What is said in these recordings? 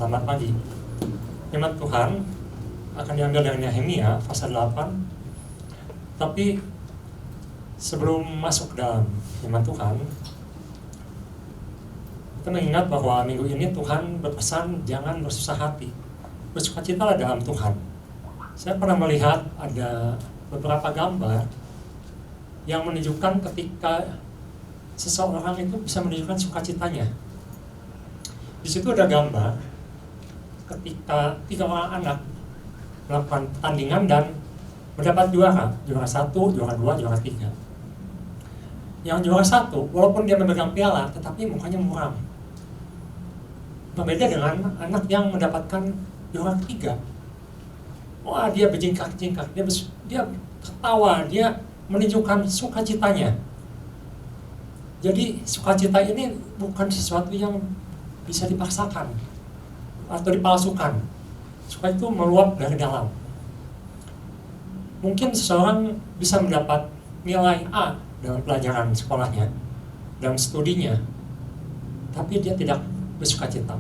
Selamat pagi. Firman Tuhan akan diambil dari Nehemia pasal 8. Tapi sebelum masuk dalam firman Tuhan, kita mengingat bahwa minggu ini Tuhan berpesan jangan bersusah hati, bersukacitalah dalam Tuhan. Saya pernah melihat ada beberapa gambar yang menunjukkan ketika seseorang itu bisa menunjukkan sukacitanya. Di situ ada gambar ketika 3 orang anak melakukan pertandingan dan mendapat juara 1, juara 2, juara 3. Yang juara 1, walaupun dia memegang piala, tetapi mukanya muram. Berbeda dengan anak yang mendapatkan juara 3. Wah, dia berjingkak-jingkak, dia tertawa, dia menunjukkan sukacitanya. Jadi sukacita ini bukan sesuatu yang bisa dipaksakan atau dipalsukan. Sukacita itu meluap dari dalam. Mungkin seseorang bisa mendapat nilai A dalam pelajaran sekolahnya, dalam studinya, tapi dia tidak bersukacita.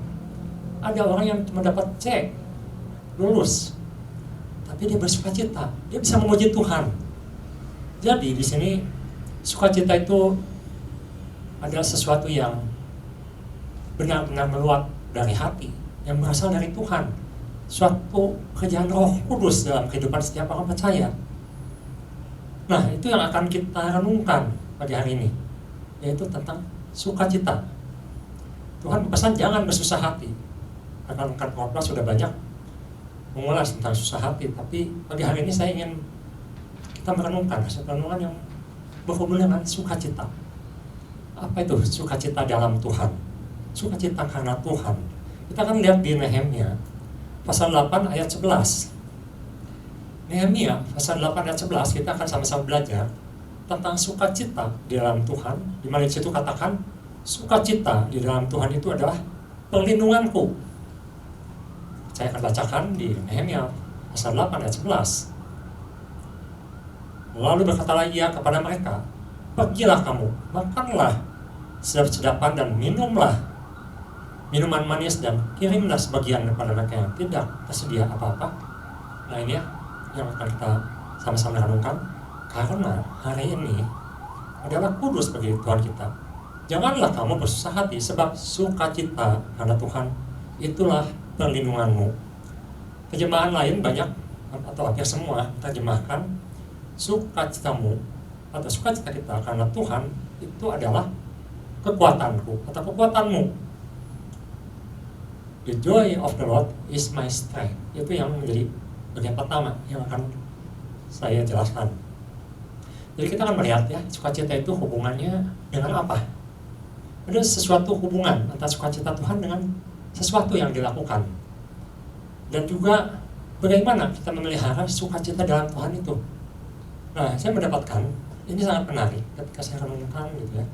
Ada orang yang mendapat C, lulus, tapi dia bersukacita, dia bisa memuji Tuhan. Jadi di sini sukacita itu adalah sesuatu yang benar-benar meluap dari hati, yang berasal dari Tuhan, suatu kerjaan Roh Kudus dalam kehidupan setiap orang percaya. Nah, itu yang akan kita renungkan pagi hari ini, yaitu tentang sukacita. Tuhan berpesan jangan bersusah hati. Rekan-rekan khotbah sudah banyak mengulas tentang susah hati, tapi pagi hari ini saya ingin kita merenungkan satu renungan yang berhubungan dengan sukacita. Apa itu sukacita dalam Tuhan? Sukacita karena Tuhan. Kita akan lihat di Nehemia pasal 8 ayat 11. Nehemia pasal 8 ayat 11 kita akan sama-sama belajar tentang sukacita di dalam Tuhan. Di mana di situ katakan sukacita di dalam Tuhan itu adalah perlindunganku. Saya akan bacakan di Nehemia pasal 8 ayat 11. Lalu berkatalah ia kepada mereka, pergilah kamu, makanlah sedap-sedapan dan minumlah minuman manis dan kirimlah sebagian kepada mereka yang tidak tersedia apa-apa. Nah, ini ya yang akan kita sama-sama renungkan, karena hari ini adalah kudus bagi Tuhan kita. Janganlah kamu bersusah hati, sebab sukacita karena Tuhan itulah perlindunganmu. Terjemahan lain banyak atau hampir semua terjemahkan sukacitamu atau sukacita kita karena Tuhan itu adalah kekuatanku atau kekuatanmu. The joy of the Lord is my strength. Itu yang menjadi bagian pertama yang akan saya jelaskan. Jadi kita akan melihat ya, sukacita itu hubungannya dengan apa? Ada sesuatu hubungan antara sukacita Tuhan dengan sesuatu yang dilakukan. Dan juga bagaimana kita memelihara sukacita dalam Tuhan itu. Nah, saya mendapatkan ini sangat menarik ketika saya renungkan gitu ya.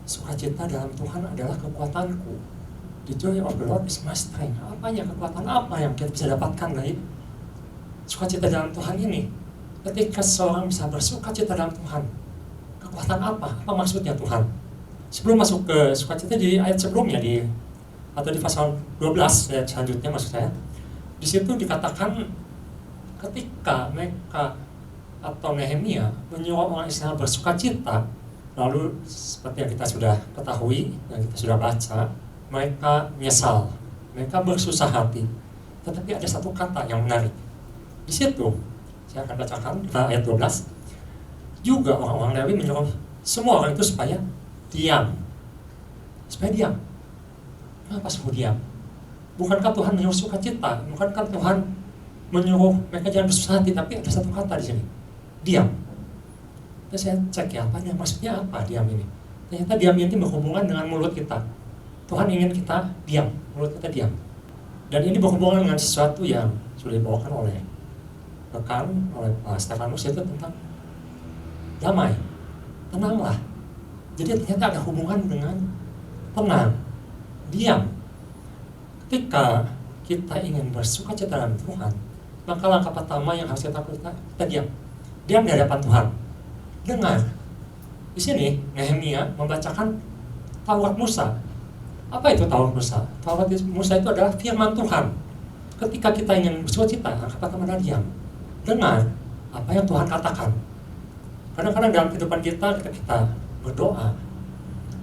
Sukacita dalam Tuhan adalah kekuatanku. The joy of the Lord is my strength. Apanya kekuatan apa yang kita bisa dapatkan dari sukacita dalam Tuhan ini? Ketika seseorang bisa bersukacita dalam Tuhan, kekuatan apa? Apa maksudnya Tuhan? Sebelum masuk ke sukacita di ayat sebelumnya atau di pasal 12 ayat selanjutnya maksud saya, di situ dikatakan ketika mereka atau Nehemia menyuruh orang Israel bersukacita, lalu seperti yang kita sudah ketahui dan kita sudah baca, mereka menyesal, mereka bersusah hati. Tetapi ada satu kata yang menarik. Di situ saya akan bacakan ayat 12. Juga orang-orang Lewi menyuruh semua orang itu supaya diam. Supaya diam. Kenapa suruh diam? Bukankah Tuhan menyuruh sukacita? Bukankah Tuhan menyuruh mereka jangan bersusah hati? Tapi ada satu kata di sini, diam. Terus saya cek ya, maksudnya apa diam ini? Ternyata diam ini berhubungan dengan mulut kita. Tuhan ingin kita diam, mulut kita diam. Dan ini berhubungan dengan sesuatu yang sudah dibawakan oleh rekan, oleh Pak Stefanus, itu tentang damai, tenanglah. Jadi ternyata ada hubungan dengan tenang, diam. Ketika kita ingin bersukacita dalam Tuhan, maka langkah pertama yang harus kita lakukan, kita diam. Diam di hadapan Tuhan. Dengar. Di sini Nehemia membacakan Taurat Musa. Apa itu Taurat Musa? Taurat Musa itu adalah firman Tuhan. Ketika kita ingin bersukacita, katakanlah diam. Dengar apa yang Tuhan katakan. Kadang-kadang dalam kehidupan kita, ketika kita berdoa,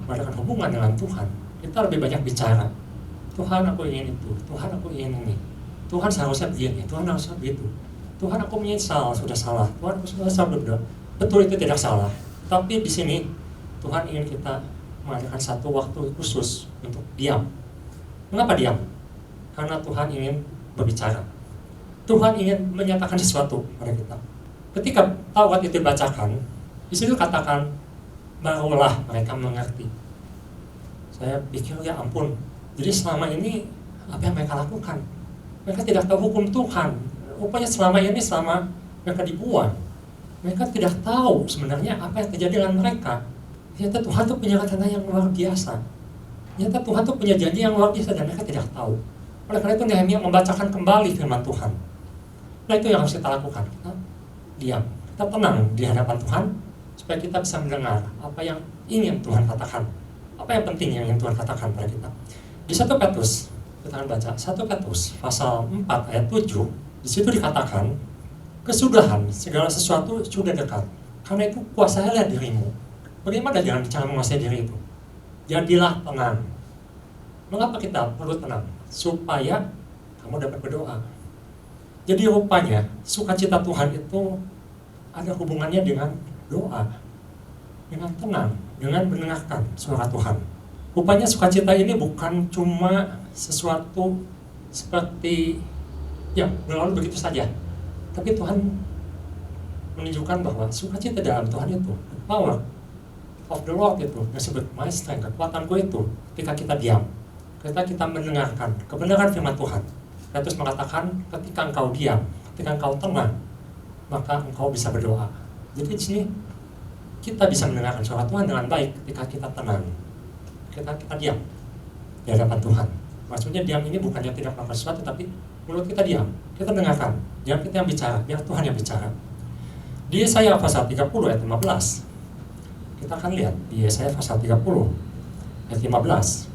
mengadakan hubungan dengan Tuhan, kita lebih banyak bicara. Tuhan, aku ingin itu. Tuhan, aku ingin ini. Tuhan seharusnya begini. Tuhan harusnya begitu. Tuhan, aku menyesal sudah salah. Tuhan, aku sudah salah berdoa. Betul, itu tidak salah. Tapi di sini Tuhan ingin kita mengadakan satu waktu khusus untuk diam. Mengapa diam? Karena Tuhan ingin berbicara. Tuhan ingin menyatakan sesuatu pada kita. Ketika Taurat itu dibacakan, di situ katakan, barulah mereka mengerti. Saya pikir, ya ampun, jadi selama ini apa yang mereka lakukan? Mereka tidak tahu hukum Tuhan. Rupanya selama ini, selama mereka dibuang, mereka tidak tahu sebenarnya apa yang terjadi dengan mereka. Ternyata Tuhan itu punya rencana yang luar biasa. Ternyata Tuhan itu punya janji yang luar biasa dan mereka tidak tahu. Oleh karena itu Nehemia membacakan kembali firman Tuhan. Nah, itu yang harus kita lakukan. Kita diam, kita tenang di hadapan Tuhan, supaya kita bisa mendengar apa yang ingin Tuhan katakan, apa yang penting yang ingin Tuhan katakan pada kita. Di 1 Petrus, kita akan baca 1 Petrus pasal 4 ayat 7. Di situ dikatakan, kesudahan segala sesuatu sudah dekat. Karena itu kuasailah dirimu. Bagaimana jangan cara menguasai diri itu? Jadilah tenang. Mengapa kita perlu tenang? Supaya kamu dapat berdoa. Jadi rupanya sukacita Tuhan itu ada hubungannya dengan doa, dengan tenang, dengan mendengarkan suara Tuhan. Rupanya sukacita ini bukan cuma sesuatu seperti ya berlalu begitu saja, tapi Tuhan menunjukkan bahwa sukacita dalam Tuhan itu, the power of the Lord itu, disebut my strength, kekuatanku itu, ketika kita diam, ketika kita mendengarkan kebenaran firman Tuhan. Petrus mengatakan, ketika engkau diam, ketika engkau tenang, maka engkau bisa berdoa. Jadi di sini kita bisa mendengarkan suara Tuhan dengan baik ketika kita tenang, ketika kita diam di hadapan Tuhan. Maksudnya diam ini bukannya tidak melakukan sesuatu, tapi mulut kita diam, kita dengarkan, diam kita yang bicara, biar Tuhan yang bicara. Di Yesaya pasal 30 ayat 15, kita akan lihat di Yesaya pasal 30 ayat 15.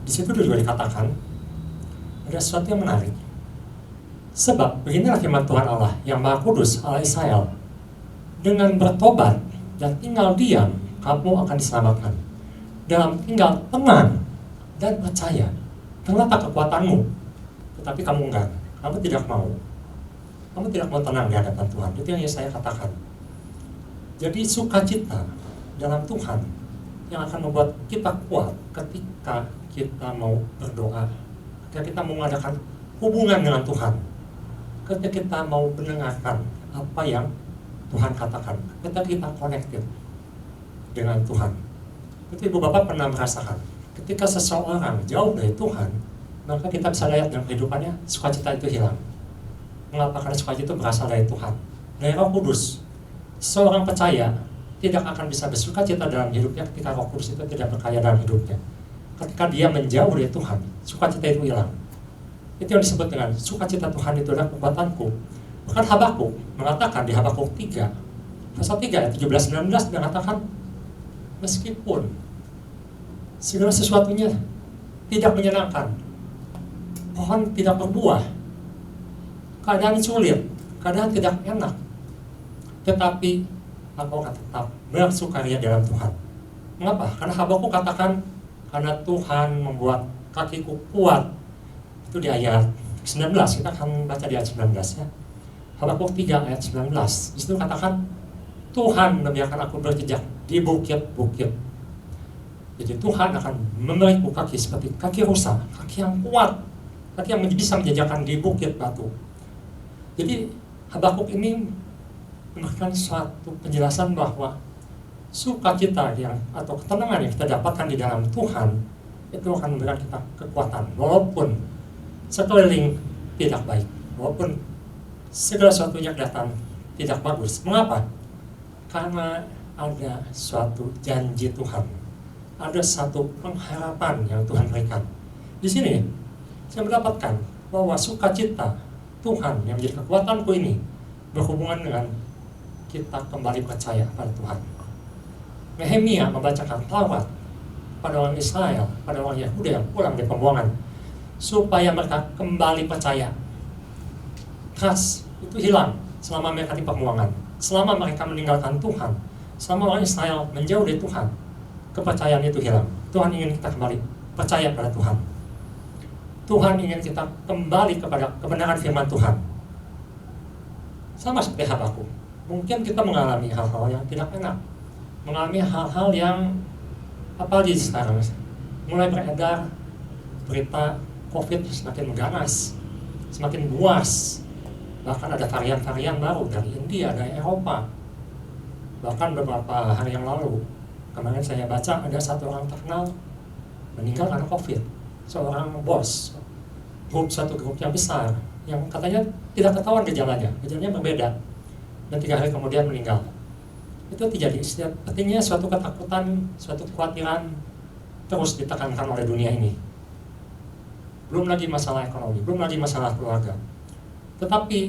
Di situ juga dikatakan ada sesuatu yang menarik. Sebab beginilah firman Tuhan Allah yang Maha Kudus, Allah Israel, dengan bertobat dan tinggal diam, kamu akan diselamatkan. Dalam tinggal tenang dan percaya, terletak kekuatanmu. Tetapi kamu enggak, kamu tidak mau. Kamu tidak mau tenang di hadapan Tuhan. Itu yang Yesaya katakan. Jadi sukacita dalam Tuhan yang akan membuat kita kuat ketika kita mau berdoa, ketika kita mau mengadakan hubungan dengan Tuhan, ketika kita mau mendengarkan apa yang Tuhan katakan, ketika kita connected dengan Tuhan. Itu Ibu Bapak pernah merasakan, ketika seseorang jauh dari Tuhan, maka kita bisa lihat dalam kehidupannya, sukacita itu hilang. Mengapa? Karena sukacita itu berasal dari Tuhan, dari Roh Kudus. Seorang percaya tidak akan bisa bersukacita dalam hidupnya ketika Roh Kudus itu tidak berkarya dalam hidupnya. Ketika dia menjauh dari Tuhan, sukacita itu hilang. Itu yang disebut dengan sukacita Tuhan itu adalah kekuatanku. Bahkan Habakuk mengatakan di Habakuk 3 pasal 3 ayat 17-19 mengatakan, meskipun segala sesuatunya tidak menyenangkan, pohon tidak berbuah, keadaan sulit, keadaan tidak enak, tetapi aku akan tetap bersukaria dalam Tuhan. Mengapa? Karena Habakuk katakan, karena Tuhan membuat kakiku kuat. Itu di ayat 19, kita akan baca di ayat 19 ya. Habakuk 3 ayat 19, di situ katakan, Tuhan membiarkan aku berjejak di bukit-bukit. Jadi Tuhan akan memberiku kaki seperti kaki rusa, kaki yang kuat, kaki yang bisa menjejakkan di bukit batu. Jadi Habakuk ini memberikan suatu penjelasan bahwa sukacita yang atau ketenangan yang kita dapatkan di dalam Tuhan itu akan memberikan kita kekuatan walaupun sekeliling tidak baik, walaupun segala sesuatu yang datang tidak bagus. Mengapa? Karena ada suatu janji Tuhan, ada satu pengharapan yang Tuhan berikan. Di sini saya mendapatkan bahwa sukacita Tuhan yang menjadi kekuatanku ini berhubungan dengan kita kembali percaya pada Tuhan. Nehemia membacakan Taurat pada orang Israel, pada orang Yehuda yang pulang dari pembuangan, supaya mereka kembali percaya. Trust itu hilang selama mereka di pembuangan, selama mereka meninggalkan Tuhan, selama orang Israel menjauh dari Tuhan, kepercayaan itu hilang. Tuhan ingin kita kembali percaya pada Tuhan. Tuhan ingin kita kembali kepada kebenaran firman Tuhan. Sama seperti Habakuk, mungkin kita mengalami hal-hal yang tidak enak, mengalami hal-hal yang apalagi sekarang mulai beredar berita COVID semakin mengganas, semakin luas. Bahkan ada varian-varian baru dari India, dari Eropa. Bahkan beberapa hari yang lalu, kemarin saya baca ada satu orang terkenal meninggal karena COVID. Seorang bos, satu grup yang besar, yang katanya tidak ketahuan gejalanya berbeda. Dan 3 hari kemudian meninggal. Itu terjadi. Artinya suatu ketakutan, suatu kekhawatiran terus ditekankan oleh dunia ini. Belum lagi masalah ekonomi, belum lagi masalah keluarga. Tetapi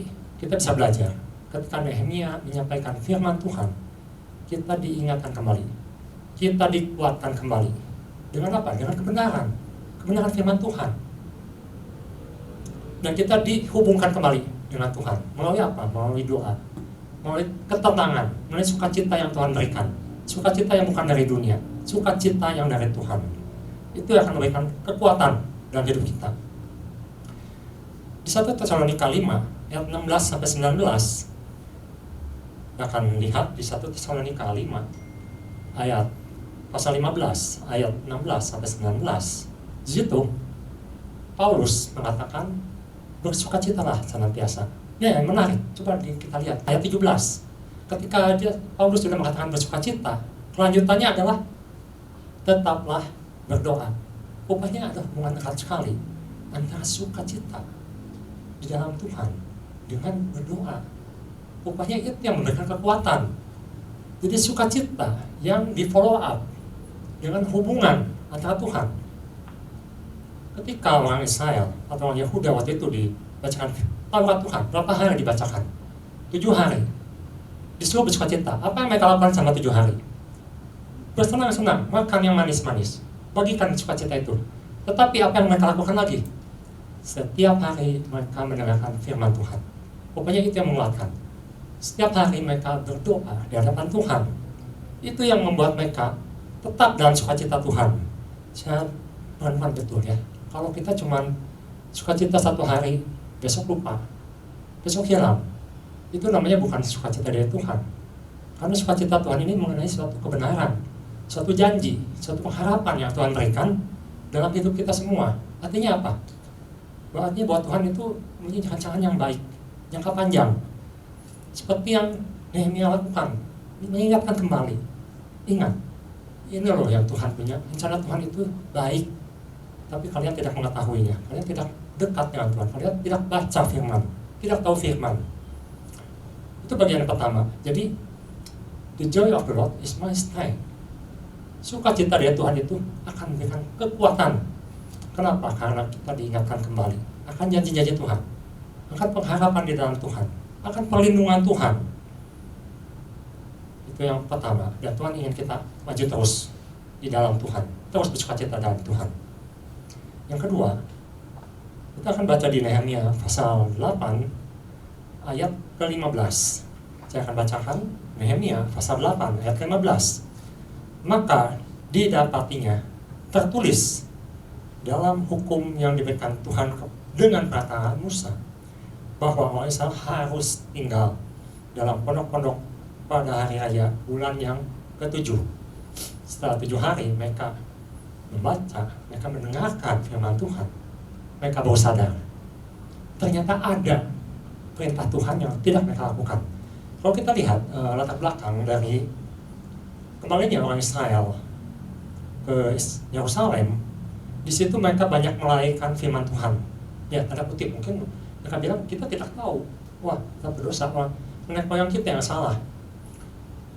kita bisa belajar ketika Nehemia menyampaikan firman Tuhan, kita diingatkan kembali, kita dikuatkan kembali. Dengan apa? Dengan kebenaran firman Tuhan. Dan kita dihubungkan kembali dengan Tuhan. Melalui apa? Melalui doa, melalui ketenangan, melalui sukacita yang Tuhan berikan. Sukacita yang bukan dari dunia, sukacita yang dari Tuhan. Itu yang akan memberikan kekuatan dalam hidup kita. Di 1 Tesalonika 5 ayat 16-19 akan lihat di 1 Tesalonika 5 ayat pasal 15 ayat 16-19. Di situ Paulus mengatakan bersukacitalah senantiasa. Ya, yang menarik, coba kita lihat ayat 17. Ketika Paulus sudah mengatakan bersukacita, kelanjutannya adalah tetaplah berdoa. Rupanya ada hubungan erat sekali antara sukacita di dalam Tuhan dengan berdoa. Rupanya itu yang memberikan kekuatan. Jadi sukacita yang di follow up dengan hubungan antara Tuhan. Ketika orang Israel atau orang Yehuda waktu itu dibacakan Taurat Tuhan, berapa hari dibacakan? 7 hari. Disuruh bersukacita. Apa yang mereka lakukan selama 7 hari? Bersenang-senang, makan yang manis-manis, bagikan sukacita itu. Tetapi apa yang mereka lakukan lagi? Setiap hari mereka mendengarkan firman Tuhan. Rupanya itu yang menguatkan. Setiap hari mereka berdoa di hadapan Tuhan. Itu yang membuat mereka tetap dalam sukacita Tuhan. Saya benar-benar betul ya. Kalau kita cuma sukacita 1 hari, besok lupa, besok hilang, itu namanya bukan sukacita dari Tuhan. Karena sukacita Tuhan ini mengenai suatu kebenaran, suatu janji, suatu pengharapan yang Tuhan berikan dalam hidup kita semua. Artinya apa? Artinya bahwa Tuhan itu mempunyai rancangan yang baik, jangka panjang. Seperti yang Nehemia lakukan, mengingatkan kembali. Ingat, ini loh yang Tuhan punya. Rencana Tuhan itu baik, tapi kalian tidak mengetahuinya. Kalian tidak dekat dengan Tuhan. Kalian tidak baca firman, tidak tahu firman. Itu bagian yang pertama. Jadi, the joy of the Lord is my strength. Sukacita dari Tuhan itu akan memberikan kekuatan. Kenapa? Karena kita diingatkan kembali akan janji-janji Tuhan, akan pengharapan di dalam Tuhan, akan perlindungan Tuhan. Itu yang pertama. Dan Tuhan ingin kita maju terus di dalam Tuhan, terus bersukacita dalam Tuhan. Yang kedua, kita akan baca di Nehemia pasal 8 ayat ke-15. Saya akan bacakan Nehemia pasal 8 ayat ke-15. Maka didapatinya tertulis dalam hukum yang diberikan Tuhan dengan perkataan Musa bahwa orang Israel harus tinggal dalam pondok-pondok pada hari raya bulan yang ke-7. Setelah 7 hari mereka membaca, mereka mendengarkan firman Tuhan, mereka baru sadar ternyata ada perintah Tuhan yang tidak mereka lakukan. Kalau kita lihat latar belakang dari kembalinya orang Israel ke Yerusalem, di situ mereka banyak melalaikan firman Tuhan. Ya, tanda kutip, mungkin mereka bilang kita tidak tahu. Wah, kita berdosa, nenek moyang kita yang salah.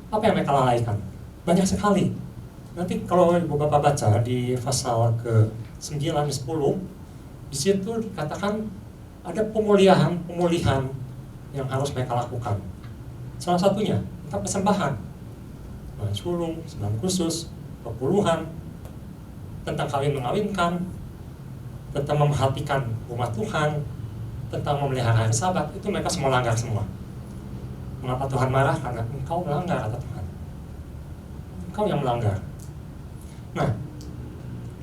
Apa yang mereka lalaikan? Banyak sekali. Nanti kalau Ibu Bapak baca di pasal ke-9, 10, di situ dikatakan ada pemulihan yang harus mereka lakukan. Salah satunya, kita persembahan. Sulung, sembahan khusus, perpuluhan. tentang kawin mengawinkan, tentang memperhatikan umat Tuhan, tentang memelihara hari Sabat, itu mereka semua langgar semua. Mengapa Tuhan marah? Karena engkau melanggar, kata Tuhan. Engkau yang melanggar. Nah,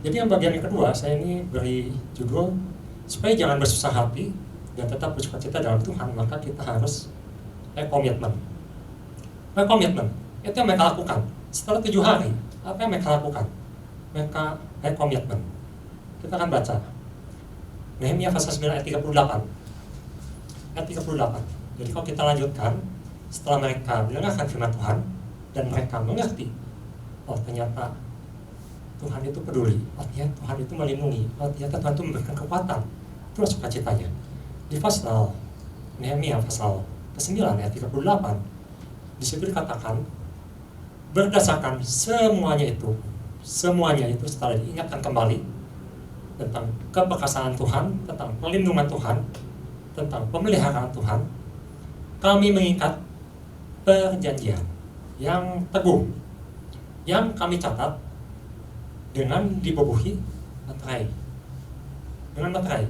jadi yang bagian yang kedua, saya ini beri judul, supaya jangan bersusah hati dan tetap bersukacita dalam Tuhan, maka kita harus komitmen. Komitmen, itu yang mereka lakukan. Setelah 7 hari, apa yang mereka lakukan? Mereka komitmen. Kita akan baca Nehemia pasal 9 ayat 38. Ayat 38. Jadi kalau kita lanjutkan, setelah mereka mendengarkan firman Tuhan dan mereka mengerti, oh ternyata Tuhan itu peduli, oh ternyata Tuhan itu melindungi, oh ternyata Tuhan itu memberikan kekuatan, terus sukacitanya. Di pasal Nehemia pasal ke-9 ayat 38, di situ dikatakan berdasarkan semuanya itu setelah diingatkan kembali tentang keperkasaan Tuhan, tentang perlindungan Tuhan, tentang pemeliharaan Tuhan, kami mengikat perjanjian yang teguh, yang kami catat dengan dibubuhi materai. Dengan materai.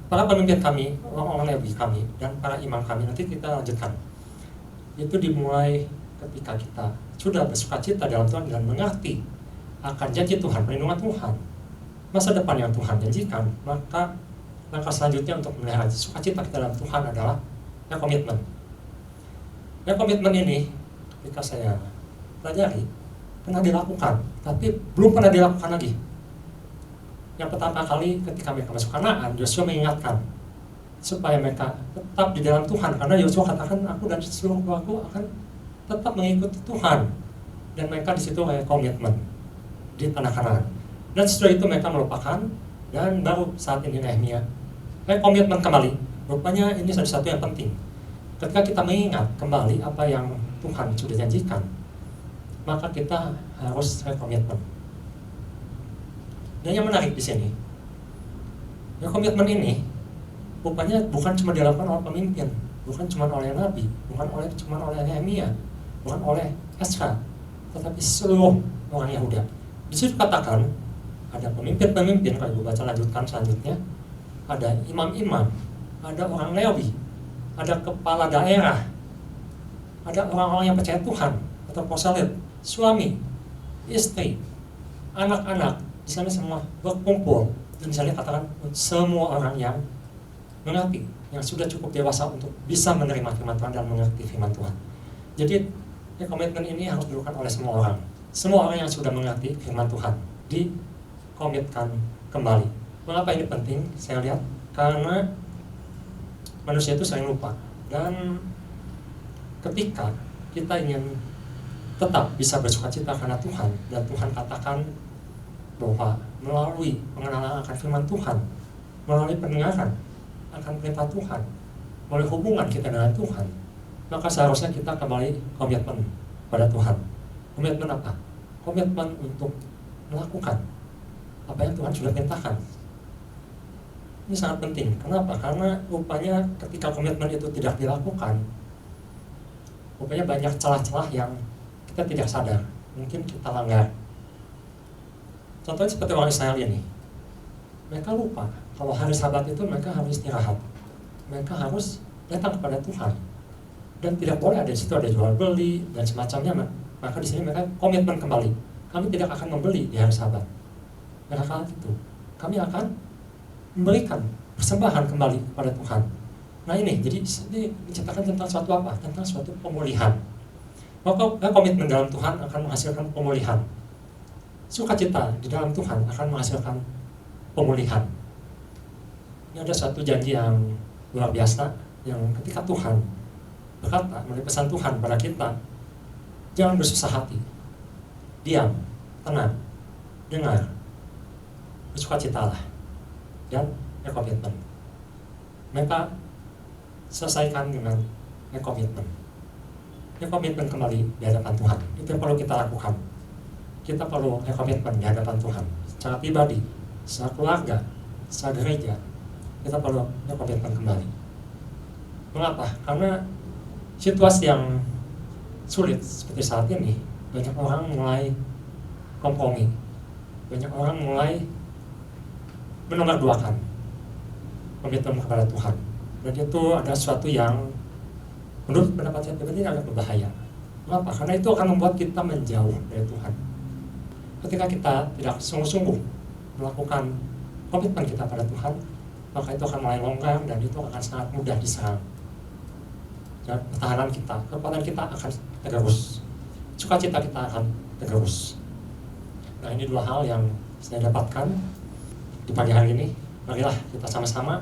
Para pemimpin kami, orang-orang Lewi kami, dan para imam kami, nanti kita lanjutkan. Itu dimulai ketika kita sudah bersukacita dalam Tuhan dan mengerti akan janji Tuhan, perlindungan Tuhan, masa depan yang Tuhan janjikan, maka langkah selanjutnya untuk memelihara sukacita kita dalam Tuhan adalah komitmen. Komitmen ini, ketika saya pelajari, pernah dilakukan, tapi belum pernah dilakukan lagi. Yang pertama kali ketika mereka masuk Kanaan, Yosua mengingatkan supaya mereka tetap di dalam Tuhan, karena Yosua katakan, aku dan seluruh keluargaku akan tetap mengikuti Tuhan, dan mereka di situ komitmen di tanah Kanaan. Dan setelah itu mereka melupakan, dan baru saat ini Nehemia komitmen kembali. Rupanya ini salah satu yang penting. Ketika kita mengingat kembali apa yang Tuhan sudah janjikan, maka kita harus komitmen. Dan yang menarik di sini, komitmen ini rupanya bukan cuma dilakukan oleh pemimpin, bukan cuma oleh nabi, bukan cuma oleh Nehemia, bukan oleh Ezra, tetapi seluruh orang Yahuda. Di situ katakan ada pemimpin-pemimpin, kalau ibu baca lanjutkan selanjutnya, ada imam-imam, ada orang Lewi, ada kepala daerah, ada orang-orang yang percaya Tuhan atau proselit, suami, istri, anak-anak, di sana semua berkumpul. Dan di sana katakan semua orang yang mengerti, yang sudah cukup dewasa untuk bisa menerima firman Tuhan dan mengerti firman Tuhan. Jadi komitmen ini harus dilakukan oleh semua orang. Semua orang yang sudah mengerti firman Tuhan dikomitkan kembali. Mengapa ini penting? Saya lihat karena manusia itu sering lupa, dan ketika kita ingin tetap bisa bersukacita karena Tuhan, dan Tuhan katakan bahwa melalui pengenalan akan firman Tuhan, melalui pendengaran akan perintah Tuhan, melalui hubungan kita dengan Tuhan, maka seharusnya kita kembali komitmen pada Tuhan. Komitmen apa? Komitmen untuk melakukan apa yang Tuhan sudah perintahkan. Ini sangat penting. Kenapa? Karena rupanya ketika komitmen itu tidak dilakukan, rupanya banyak celah-celah yang kita tidak sadar, mungkin kita langgar. Contohnya seperti orang Israel ini, mereka lupa kalau hari Sabat itu mereka harus istirahat, mereka harus datang kepada Tuhan, dan tidak boleh ada di situ ada jual beli dan semacamnya. Maka di sini mereka komitmen kembali, kami tidak akan membeli di hari Sabat. Mereka kata itu, kami akan memberikan persembahan kembali kepada Tuhan. Nah ini, jadi ini diceritakan tentang suatu apa? Tentang suatu pemulihan. Maka komitmen dalam Tuhan akan menghasilkan pemulihan. Sukacita di dalam Tuhan akan menghasilkan pemulihan. Ini ada suatu janji yang luar biasa, yang ketika Tuhan berkata melalui pesan Tuhan pada kita, jangan bersusah hati, diam, tenang, dengar, bersukacitalah, dan komitmen. Mereka selesaikan dengan komitmen. Komitmen kembali di hadapan Tuhan. Itu yang perlu kita lakukan. Kita perlu komitmen di hadapan Tuhan. Secara pribadi, secara keluarga, secara gereja, kita perlu komitmen kembali. Mengapa? Karena situasi yang sulit seperti saat ini, banyak orang mulai kompromi, banyak orang mulai menolak-duakan komitmen kepada Tuhan. Dan itu ada sesuatu yang menurut pendapat saya pribadi agak berbahaya. Kenapa? Karena itu akan membuat kita menjauh dari Tuhan. Ketika kita tidak sungguh-sungguh melakukan komitmen kita pada Tuhan, maka itu akan mulai longgar dan itu akan sangat mudah diserang. Dan pertahanan kita, kekuatan kita akan tergerus, sukacita kita akan tergerus. Nah, ini dua hal yang saya dapatkan di pagi hari ini. Marilah kita sama-sama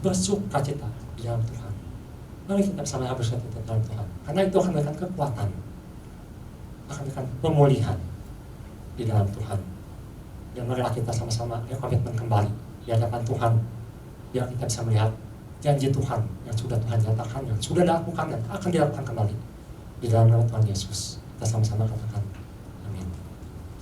bersukacita di dalam Tuhan. Mari kita bersama bersukacita di dalam Tuhan, karena itu akan memberikan kekuatan, akan memberikan pemulihan di dalam Tuhan. Dan marilah kita sama-sama berkomitmen kembali di hadapan Tuhan, biar kita bisa melihat janji Tuhan yang sudah Tuhan nyatakan, yang sudah dilakukan dan akan dilakukan kembali di dalam nama Tuhan Yesus. Kita sama-sama katakan